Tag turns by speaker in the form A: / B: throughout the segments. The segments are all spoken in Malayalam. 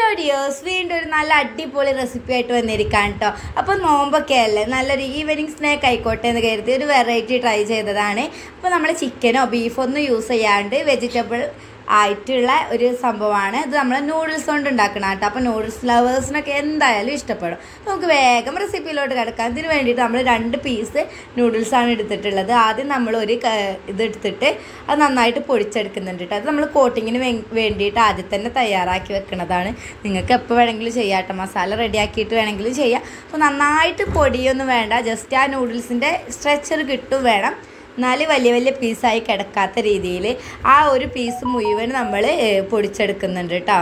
A: ഹലോ ഡിയേഴ്സ്, വീണ്ടും ഒരു നല്ല അടിപൊളി റെസിപ്പി ആയിട്ട് വന്നിരിക്കുകയാണ് കേട്ടോ. അപ്പോൾ നോമ്പൊക്കെ അല്ലേ, നല്ലൊരു ഈവനിങ് സ്നാക്ക് ആയിക്കോട്ടെ എന്ന് കരുതി ഒരു വെറൈറ്റി ട്രൈ ചെയ്തതാണ്. അപ്പോൾ നമ്മൾ ചിക്കനോ ബീഫോ ഒന്നും യൂസ് ചെയ്യാണ്ട് വെജിറ്റബിൾ ആയിട്ടുള്ള ഒരു സംഭവമാണ് ഇത്. നമ്മൾ നൂഡിൽസ് കൊണ്ട് ഉണ്ടാക്കണം കേട്ടോ. അപ്പോൾ നൂഡിൽസ് ലവേഴ്സിനൊക്കെ എന്തായാലും ഇഷ്ടപ്പെടും. നമുക്ക് വേഗം റെസിപ്പിയിലോട്ട് കിടക്കാം. ഇതിന് വേണ്ടിയിട്ട് നമ്മൾ 2 പീസ് നൂഡിൽസാണ് എടുത്തിട്ടുള്ളത്. ആദ്യം നമ്മൾ ഇതെടുത്തിട്ട് അത് നന്നായിട്ട് പൊടിച്ചെടുക്കുന്നുണ്ട് കേട്ടോ. അത് നമ്മൾ കോട്ടിങ്ങിന് വേണ്ടിയിട്ട് ആദ്യം തന്നെ തയ്യാറാക്കി വെക്കുന്നതാണ്. നിങ്ങൾക്ക് എപ്പോൾ വേണമെങ്കിലും ചെയ്യാം കേട്ടോ. മസാല റെഡിയാക്കിയിട്ട് വേണമെങ്കിലും ചെയ്യാം. അപ്പോൾ നന്നായിട്ട് പൊടിയൊന്നും വേണ്ട, ജസ്റ്റ് ആ നൂഡിൽസിൻ്റെ സ്ട്രെച്ചർ കിട്ടും വേണം. എന്നാൽ വലിയ വലിയ പീസായി കിടക്കാത്ത രീതിയിൽ ആ ഒരു പീസ് മുഴുവൻ നമ്മൾ പൊടിച്ചെടുക്കുന്നുണ്ട് കേട്ടോ.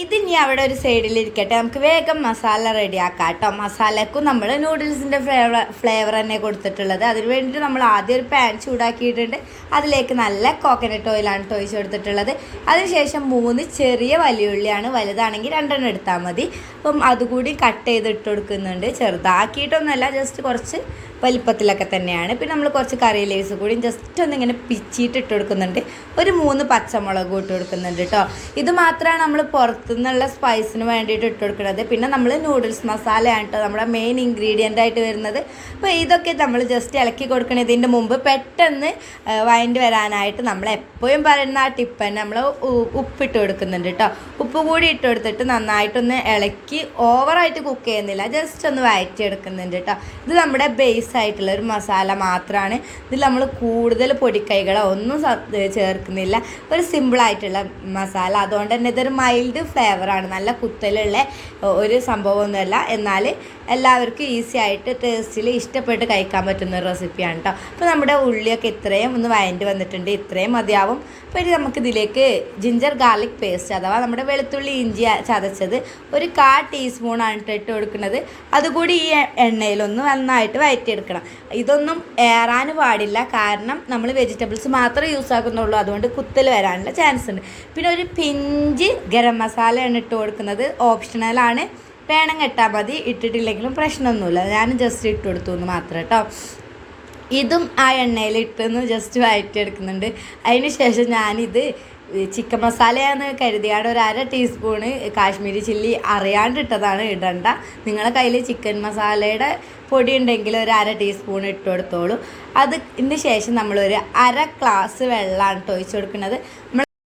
A: ഇതിനി അവിടെ ഒരു സൈഡിലിരിക്കട്ടെ, നമുക്ക് വേഗം മസാല റെഡിയാക്കാം കേട്ടോ. മസാലക്കും നമ്മൾ നൂഡിൽസിൻ്റെ ഫ്ലേവർ തന്നെ കൊടുത്തിട്ടുള്ളത്. അതിന് വേണ്ടിയിട്ട് നമ്മൾ ആദ്യം ഒരു പാൻ ചൂടാക്കിയിട്ടുണ്ട്. അതിലേക്ക് നല്ല കോക്കനട്ട് ഓയിലാണ് ഒഴിച്ച് കൊടുത്തിട്ടുള്ളത്. അതിനുശേഷം 3 ചെറിയ വലിയുള്ളിയാണ്, വലുതാണെങ്കിൽ 2 എടുത്താൽ മതി. അപ്പം അതുകൂടി കട്ട് ചെയ്തിട്ട് കൊടുക്കുന്നുണ്ട്. ചെറുതാക്കിയിട്ടൊന്നുമല്ല, ജസ്റ്റ് കുറച്ച് വലിപ്പത്തിലൊക്കെ തന്നെയാണ്. പിന്നെ നമ്മൾ കുറച്ച് കറി ലീവ്സ് കൂടി ജസ്റ്റ് ഒന്നിങ്ങനെ പിച്ചിട്ട് ഇട്ട് കൊടുക്കുന്നുണ്ട്. ഒരു 3 പച്ചമുളകും ഇട്ട് കൊടുക്കുന്നുണ്ട് കേട്ടോ. ഇത് മാത്രമാണ് നമ്മൾ പുറത്തുനിന്നുള്ള സ്പൈസിന് വേണ്ടിയിട്ട് ഇട്ട് കൊടുക്കുന്നത്. പിന്നെ നമ്മൾ നൂഡിൽസ് മസാലയാണ് കേട്ടോ നമ്മുടെ മെയിൻ ഇൻഗ്രീഡിയൻ്റ് ആയിട്ട് വരുന്നത്. അപ്പോൾ ഇതൊക്കെ നമ്മൾ ജസ്റ്റ് ഇളക്കി കൊടുക്കുന്നതിൻ്റെ മുമ്പ് പെട്ടെന്ന് വഴണ്ടി വരാനായിട്ട് നമ്മൾ എപ്പോഴും പറയുന്ന ആ ടിപ്പ് തന്നെ നമ്മൾ ഉപ്പിട്ട് കൊടുക്കുന്നുണ്ട് കേട്ടോ. ഉപ്പ് കൂടി ഇട്ട് കൊടുത്തിട്ട് നന്നായിട്ടൊന്ന് ഇളക്കി ഓവറായിട്ട് കുക്ക് ചെയ്യുന്നില്ല, ജസ്റ്റ് ഒന്ന് വഴറ്റിയെടുക്കുന്നുണ്ട് കേട്ടോ. ഇത് നമ്മുടെ ബേസ് ആയിട്ടുള്ള ഒരു മസാല മാത്രമാണ്. ഇതിൽ നമ്മൾ കൂടുതൽ പൊടിക്കൈകളോ ഒന്നും ചേർക്കുന്നില്ല. ഒരു സിമ്പിളായിട്ടുള്ള മസാല, അതുകൊണ്ട് തന്നെ ഇതൊരു മൈൽഡ് ഫ്ലേവറാണ്. നല്ല കുത്തലുള്ള ഒരു സംഭവമൊന്നുമല്ല, എന്നാൽ എല്ലാവർക്കും ഈസി ആയിട്ട് ടേസ്റ്റിൽ ഇഷ്ടപ്പെട്ട് കഴിക്കാൻ പറ്റുന്ന ഒരു റെസിപ്പിയാണ് കേട്ടോ. അപ്പോൾ നമ്മുടെ ഉള്ളിയൊക്കെ ഇത്രയും ഒന്ന് വഴണ്ടി വന്നിട്ടുണ്ട്, ഇത്രയും മതിയാവും. അപ്പോൾ ഇനി നമുക്കിതിലേക്ക് ജിഞ്ചർ ഗാർലിക് പേസ്റ്റ് അഥവാ നമ്മുടെ വെളുത്തുള്ളി ഇഞ്ചി ചതച്ചത് ഒരു 1/4 ടീസ്പൂണാണ് ഇട്ട് കൊടുക്കുന്നത്. അതുകൂടി ഈ എണ്ണയിലൊന്ന് നന്നായിട്ട് വഴറ്റിയെടുക്കണം. ഇതൊന്നും ഏറാൻ പാടില്ല, കാരണം നമ്മൾ വെജിറ്റബിൾസ് മാത്രമേ യൂസ് ആക്കുന്നുള്ളൂ, അതുകൊണ്ട് കുത്തൽ വരാനുള്ള ചാൻസ് ഉണ്ട്. പിന്നെ ഒരു പിഞ്ച് ഗരം മസാലയാണ് ഇട്ട് കൊടുക്കുന്നത്, ഓപ്ഷണലാണ്, വേണം കേട്ടാൽ മതി, ഇട്ടിട്ടില്ലെങ്കിലും പ്രശ്നമൊന്നുമില്ല. ഞാൻ ജസ്റ്റ് ഇട്ട് കൊടുത്തു എന്ന് മാത്രം കേട്ടോ. ഇതും ആ എണ്ണയിൽ ഇട്ടെന്ന് ജസ്റ്റ് വഴറ്റിയെടുക്കുന്നുണ്ട്. അതിന് ശേഷം ഞാനിത് ചിക്കൻ മസാലയാണെന്ന് കരുതിയാണ് ഒരു 1/2 ടീസ്പൂണ് കാശ്മീരി ചില്ലി അറിയാണ്ട് ഇട്ടതാണ്, ഇടണ്ട. നിങ്ങളുടെ കയ്യിൽ ചിക്കൻ മസാലയുടെ പൊടി ഉണ്ടെങ്കിൽ ഒരു 1/2 ടീസ്പൂൺ ഇട്ട് കൊടുത്തോളൂ. അതിന് ശേഷം നമ്മളൊരു 1/2 ഗ്ലാസ് വെള്ളമാണ് ഒഴിച്ച് കൊടുക്കുന്നത്.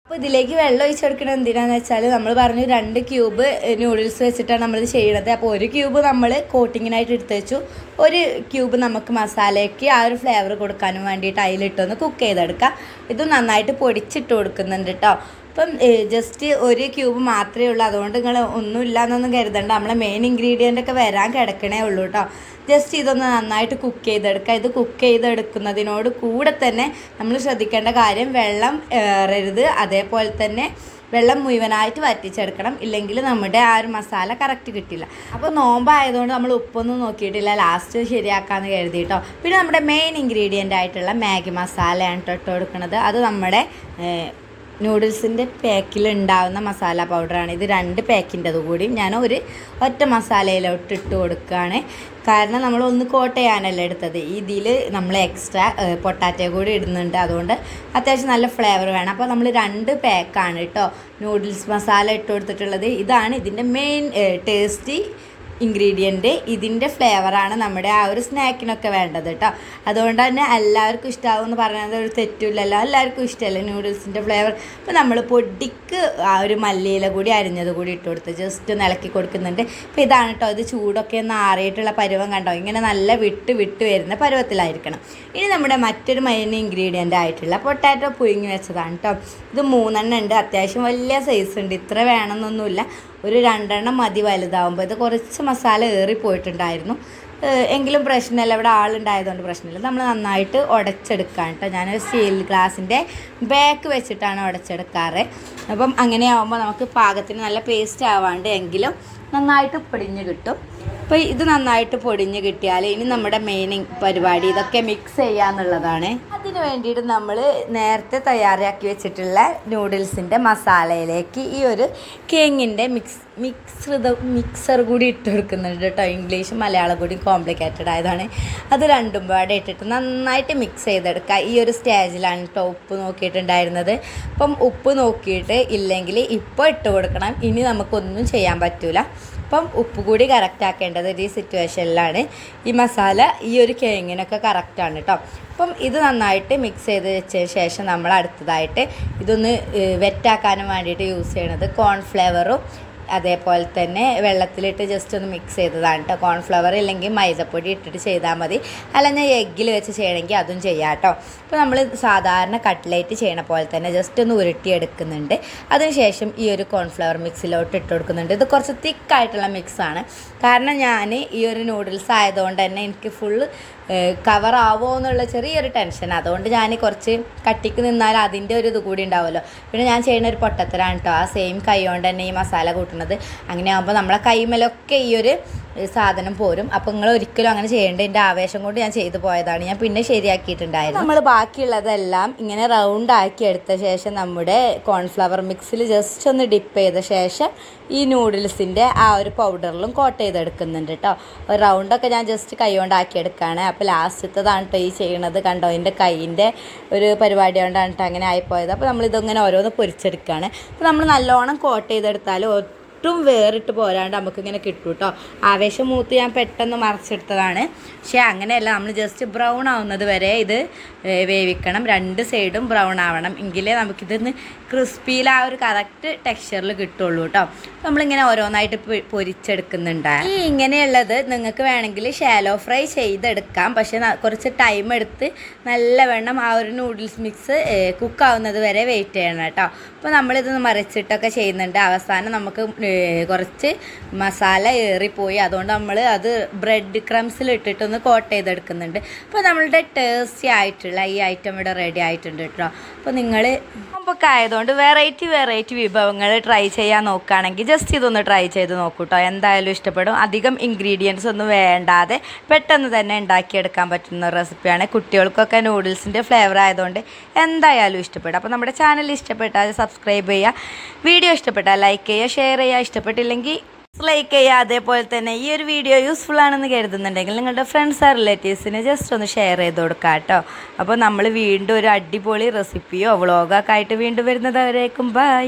A: അപ്പോൾ ഇതിലേക്ക് വെള്ളം ഒഴിച്ച് കൊടുക്കുന്നത് എന്തിനാണെന്ന് വെച്ചാൽ നമ്മൾ പറഞ്ഞു 2 ക്യൂബ് നൂഡിൽസ് വെച്ചിട്ടാണ് നമ്മളിത് ചെയ്യണത്. അപ്പോൾ 1 ക്യൂബ് നമ്മൾ കോട്ടിങ്ങിനായിട്ട് എടുത്ത് വെച്ചു, 1 ക്യൂബ് നമുക്ക് മസാലയ്ക്ക് ആ ഒരു ഫ്ലേവർ കൊടുക്കാനും വേണ്ടിയിട്ട് അതിലിട്ടൊന്ന് കുക്ക് ചെയ്തെടുക്കാം. ഇത് നന്നായിട്ട് പൊടിച്ചിട്ട് കൊടുക്കുന്നുണ്ട് കേട്ടോ. അപ്പം ജസ്റ്റ് 1 ക്യൂബ് മാത്രമേ ഉള്ളൂ, അതുകൊണ്ട് നിങ്ങൾ ഒന്നുമില്ല എന്നൊന്നും കരുതണ്ട. നമ്മളെ മെയിൻ ഇൻഗ്രീഡിയൻ്റ് ഒക്കെ വരാൻ കിടക്കണേ ഉള്ളൂ കേട്ടോ. ജസ്റ്റ് ഇതൊന്ന് നന്നായിട്ട് കുക്ക് ചെയ്തെടുക്കുക. ഇത് കുക്ക് ചെയ്തെടുക്കുന്നതിനോട് കൂടെ തന്നെ നമ്മൾ ശ്രദ്ധിക്കേണ്ട കാര്യം വെള്ളം ഏറരുത്, അതേപോലെ തന്നെ വെള്ളം മുഴുവനായിട്ട് വറ്റിച്ചെടുക്കണം, ഇല്ലെങ്കിൽ നമ്മുടെ ആ ഒരു മസാല കറക്റ്റ് കിട്ടില്ല. അപ്പോൾ നോമ്പായതുകൊണ്ട് നമ്മൾ ഉപ്പൊന്നും നോക്കിയിട്ടില്ല, ലാസ്റ്റ് ശരിയാക്കാമെന്ന് കരുതി കേട്ടോ. പിന്നെ നമ്മുടെ മെയിൻ ഇൻഗ്രീഡിയൻ്റ് ആയിട്ടുള്ള മാഗി മസാലയാണ് ഇട്ട് കൊടുക്കുന്നത്. അത് നമ്മുടെ നൂഡിൽസിൻ്റെ പാക്കിലുണ്ടാവുന്ന മസാല പൗഡറാണ്. ഇത് 2 പാക്കിൻ്റെത് കൂടി ഞാൻ ഒറ്റ മസാലയിലോട്ട് ഇട്ട് കൊടുക്കുകയാണ്. കാരണം നമ്മൾ ഒന്ന് കോട്ട് ചെയ്യാനല്ലേ എടുത്തത്. ഇതിൽ നമ്മൾ എക്സ്ട്രാ പൊട്ടാറ്റോ കൂടി ഇടുന്നുണ്ട്, അതുകൊണ്ട് അത്യാവശ്യം നല്ല ഫ്ലേവർ വേണം. അപ്പോൾ നമ്മൾ 2 പാക്കാണ് കേട്ടോ നൂഡിൽസ് മസാല ഇട്ട് കൊടുത്തിട്ടുള്ളത്. ഇതാണ് ഇതിൻ്റെ മെയിൻ ടേസ്റ്റി ഇൻഗ്രീഡിയൻറ്റ്. ഇതിൻ്റെ ഫ്ലേവറാണ് നമ്മുടെ ആ ഒരു സ്നാക്കിനൊക്കെ വേണ്ടത് കേട്ടോ. അതുകൊണ്ട് തന്നെ എല്ലാവർക്കും ഇഷ്ടമാവും എന്ന് പറയുന്നത് ഒരു തെറ്റില്ലല്ലോ, എല്ലാവർക്കും ഇഷ്ടമല്ലേ നൂഡിൽസിൻ്റെ ഫ്ലേവർ. അപ്പോൾ നമ്മൾ പൊടിക്ക് ആ ഒരു മല്ലിയില കൂടി അരിഞ്ഞത് കൂടി ഇട്ട് കൊടുത്ത് ജസ്റ്റ് ഒന്ന് ഇളക്കി കൊടുക്കുന്നുണ്ട്. അപ്പോൾ ഇതാണ് കേട്ടോ, ഇത് ചൂടൊക്കെ ഒന്ന് ആറിയിട്ടുള്ള പരുവം കണ്ടോ, ഇങ്ങനെ നല്ല വിട്ട് വരുന്ന പരുവത്തിലായിരിക്കണം. ഇനി നമ്മുടെ മറ്റൊരു മെയിൻ ഇൻഗ്രീഡിയൻ്റ് ആയിട്ടുള്ള പൊട്ടാറ്റോ പുഴുങ്ങി വെച്ചതാണ് കേട്ടോ. ഇത് 3 ഉണ്ട്, അത്യാവശ്യം വലിയ സൈസ് ഉണ്ട്, ഇത്ര വേണമെന്നൊന്നുമില്ല, ഒരു 2 മതി വലുതാവുമ്പോൾ. ഇത് കുറച്ച് മസാല ഏറിപ്പോയിട്ടുണ്ടായിരുന്നു, എങ്കിലും പ്രശ്നമില്ല, ഇവിടെ ആളുണ്ടായതുകൊണ്ട് പ്രശ്നമില്ല. നമ്മൾ നന്നായിട്ട് ഉടച്ചെടുക്കാം കേട്ടോ. ഞാനൊരു സ്റ്റീൽ ഗ്ലാസിൻ്റെ ബാക്ക് വെച്ചിട്ടാണ് ഉടച്ചെടുക്കാറ്. അപ്പം അങ്ങനെ ആകുമ്പോൾ നമുക്ക് പാകത്തിന് നല്ല പേസ്റ്റ് ആവാണ്ട് എങ്കിലും നന്നായിട്ട് പിടിഞ്ഞ് കിട്ടും. അപ്പോൾ ഇത് നന്നായിട്ട് പൊടിഞ്ഞ് കിട്ടിയാൽ ഇനി നമ്മുടെ മെയിൻ പരിപാടി ഇതൊക്കെ മിക്സ് ചെയ്യാന്നുള്ളതാണ്. അതിന് വേണ്ടിയിട്ട് നമ്മൾ നേരത്തെ തയ്യാറാക്കി വെച്ചിട്ടുള്ള നൂഡിൽസിൻ്റെ മസാലയിലേക്ക് ഈ ഒരു കേങ്ങിൻ്റെ മിക്സർ കൂടി ഇട്ട് കൊടുക്കുന്നുണ്ട് കേട്ടോ. ഇംഗ്ലീഷും മലയാളം കൂടി കോംപ്ലിക്കേറ്റഡ് ആയതാണ്. അത് രണ്ടും പാടെ ഇട്ടിട്ട് നന്നായിട്ട് മിക്സ് ചെയ്തെടുക്കുക. ഈ ഒരു സ്റ്റേജിലാണ് കേട്ടോ ഉപ്പ് നോക്കിയിട്ടുണ്ടായിരുന്നത്. അപ്പം ഉപ്പ് നോക്കിയിട്ട് ഇല്ലെങ്കിൽ ഇപ്പോൾ ഇട്ട് കൊടുക്കണം. ഇനി നമുക്കൊന്നും ചെയ്യാൻ പറ്റില്ല. അപ്പം ഉപ്പ് കൂടി കറക്റ്റ് ആക്കേണ്ടത് ഈ സിറ്റുവേഷനിലാണ്. ഈ മസാല ഈ ഒരു കേങ്ങിനൊക്കെ കറക്റ്റാണ് കേട്ടോ. അപ്പം ഇത് നന്നായിട്ട് മിക്സ് ചെയ്ത് വെച്ചതിന് ശേഷം നമ്മൾ അടുത്തതായിട്ട് ഇതൊന്ന് വെറ്റാക്കാനും വേണ്ടിയിട്ട് യൂസ് ചെയ്യണത് കോൺഫ്ലവറും അതേപോലെ തന്നെ വെള്ളത്തിലിട്ട് ജസ്റ്റ് ഒന്ന് മിക്സ് ചെയ്തതാണ് കേട്ടോ. കോൺഫ്ലവർ ഇല്ലെങ്കിൽ മൈദപ്പൊടി ഇട്ടിട്ട് ചെയ്താൽ മതി. അല്ലെങ്കിൽ എഗ്ഗിൽ വെച്ച് ചെയ്യണമെങ്കിൽ അതും ചെയ്യാം കേട്ടോ. ഇപ്പോൾ നമ്മൾ സാധാരണ കട്ട്ലേറ്റ് ചെയ്യണ പോലെ തന്നെ ജസ്റ്റ് ഒന്ന് ഉരുട്ടിയെടുക്കുന്നുണ്ട്. അതിനുശേഷം ഈ ഒരു കോൺഫ്ലവർ മിക്സിലോട്ട് ഇട്ട് കൊടുക്കുന്നുണ്ട്. ഇത് കുറച്ച് തിക്കായിട്ടുള്ള മിക്സാണ്. കാരണം ഞാൻ ഈ ഒരു നൂഡിൽസ് ആയതുകൊണ്ട് തന്നെ എനിക്ക് ഫുള്ള് കവർ ആവുമോ എന്നുള്ള ചെറിയൊരു ടെൻഷൻ. അതുകൊണ്ട് ഞാൻ കുറച്ച് കട്ടിക്ക് നിന്നാൽ അതിൻ്റെ ഒരു ഇത് കൂടി ഉണ്ടാവുമല്ലോ. പിന്നെ ഞാൻ ചെയ്യുന്ന ഒരു പൊട്ടത്തരാണ് കേട്ടോ. ആ സെയിം കൈ കൊണ്ട് തന്നെ ഈ മസാല കൂട്ടുന്നത്. അങ്ങനെ ആകുമ്പോൾ നമ്മളെ കൈമേലൊക്കെ ഈ ഒരു സാധനം പോരും. അപ്പോൾ നിങ്ങൾ ഒരിക്കലും അങ്ങനെ ചെയ്യേണ്ട. എൻ്റെ ആവേശം കൊണ്ട് ഞാൻ ചെയ്തു പോയതാണ്. ഞാൻ പിന്നെ ശരിയാക്കിയിട്ടുണ്ടായിരുന്നു. നമ്മൾ ബാക്കിയുള്ളതെല്ലാം ഇങ്ങനെ റൗണ്ട് ആക്കി എടുത്ത ശേഷം നമ്മുടെ കോൺഫ്ലവർ മിക്സിൽ ജസ്റ്റ് ഒന്ന് ഡിപ്പ് ചെയ്ത ശേഷം ഈ നൂഡിൽസിൻ്റെ ആ ഒരു പൗഡറിലും കോട്ട് ചെയ്തെടുക്കുന്നുണ്ട് കേട്ടോ. റൗണ്ടൊക്കെ ഞാൻ ജസ്റ്റ് കൈ കൊണ്ടാക്കി എടുക്കുകയാണ്. അപ്പോൾ ലാസ്റ്റത്തതാണ് കേട്ടോ ഈ ചെയ്യണത്. കണ്ടോ, എൻ്റെ കൈയിൻ്റെ ഒരു പരിപാടി കൊണ്ടാണ് കേട്ടോ അങ്ങനെ ആയിപ്പോയത്. അപ്പോൾ നമ്മളിതിങ്ങനെ ഓരോന്ന് പൊരിച്ചെടുക്കുകയാണ്. അപ്പോൾ നമ്മൾ നല്ലോണം കോട്ട് ചെയ്തെടുത്താൽ ഒട്ടും വേറിട്ട് പോരാണ്ട് നമുക്കിങ്ങനെ കിട്ടും കേട്ടോ. ആവേശം മൂത്ത് ഞാൻ പെട്ടെന്ന് മറിച്ചെടുത്തതാണ്. പക്ഷേ അങ്ങനെയല്ല, നമ്മൾ ജസ്റ്റ് ബ്രൗൺ ആവുന്നത് വരെ ഇത് വേവിക്കണം. രണ്ട് സൈഡും ബ്രൗൺ ആവണം. എങ്കിലേ നമുക്കിതൊന്ന് ക്രിസ്പിയിൽ ആ ഒരു കറക്റ്റ് ടെക്സ്ചറിൽ കിട്ടുള്ളൂ കേട്ടോ. നമ്മളിങ്ങനെ ഓരോന്നായിട്ട് പൊരിച്ചെടുക്കുന്നുണ്ട്. ഈ ഇങ്ങനെയുള്ളത് നിങ്ങൾക്ക് വേണമെങ്കിൽ ഷാലോ ഫ്രൈ ചെയ്തെടുക്കാം. പക്ഷേ കുറച്ച് ടൈം എടുത്ത് നല്ലവണ്ണം ആ ഒരു നൂഡിൽസ് മിക്സ് കുക്കാവുന്നത് വരെ വെയിറ്റ് ചെയ്യണം കേട്ടോ. അപ്പോൾ നമ്മളിത് മറിച്ചിട്ടൊക്കെ ചെയ്യുന്നുണ്ട്. അവസാനം നമുക്ക് കുറച്ച് മസാല ഏറിപ്പോയി. അതുകൊണ്ട് നമ്മൾ അത് ബ്രെഡ് ക്രംസിൽ ഇട്ടിട്ടൊന്ന് കോട്ട് ചെയ്തെടുക്കുന്നുണ്ട്. അപ്പോൾ നമ്മളുടെ ടേസ്റ്റി ആയിട്ടുള്ള ഈ ഐറ്റം ഇവിടെ റെഡി ആയിട്ടുണ്ട് കേട്ടോ. അപ്പോൾ നിങ്ങൾ നോമ്പൊക്കെ ആയതുകൊണ്ട് വെറൈറ്റി വിഭവങ്ങൾ ട്രൈ ചെയ്യാൻ നോക്കുകയാണെങ്കിൽ ജസ്റ്റ് ഇതൊന്ന് ട്രൈ ചെയ്ത് നോക്കൂ കേട്ടോ. എന്തായാലും ഇഷ്ടപ്പെടും. അധികം ഇൻഗ്രീഡിയൻസ് ഒന്നും വേണ്ടാതെ പെട്ടെന്ന് തന്നെ ഉണ്ടാക്കിയെടുക്കാൻ പറ്റുന്ന റെസിപ്പിയാണ്. കുട്ടികൾക്കൊക്കെ നൂഡിൽസിൻ്റെ ഫ്ലേവർ ആയതുകൊണ്ട് എന്തായാലും ഇഷ്ടപ്പെടും. അപ്പോൾ നമ്മുടെ ചാനൽ ഇഷ്ടപ്പെട്ടാൽ സബ്സ്ക്രൈബ് ചെയ്യുക. വീഡിയോ ഇഷ്ടപ്പെട്ടാൽ ലൈക്ക് ചെയ്യുക, ഷെയർ ചെയ്യുക. ഇഷ്ടപ്പെട്ടില്ലെങ്കിൽ ലൈക്ക് ചെയ്യുക. അതേപോലെ തന്നെ ഈ ഒരു വീഡിയോ യൂസ്ഫുൾ ആണെന്ന് കരുതുന്നുണ്ടെങ്കിൽ നിങ്ങളുടെ ഫ്രണ്ട്സ് ആൻഡ് റിലേറ്റീവ്സിന് ജസ്റ്റ് ഒന്ന് ഷെയർ ചെയ്ത് കൊടുക്കുക കേട്ടോ. അപ്പോൾ നമ്മൾ വീണ്ടും ഒരു അടിപൊളി റെസിപ്പിയോ വ്ളോഗൊക്കെ ആയിട്ട് വീണ്ടും വരുന്നത് വരേക്കും ബൈ.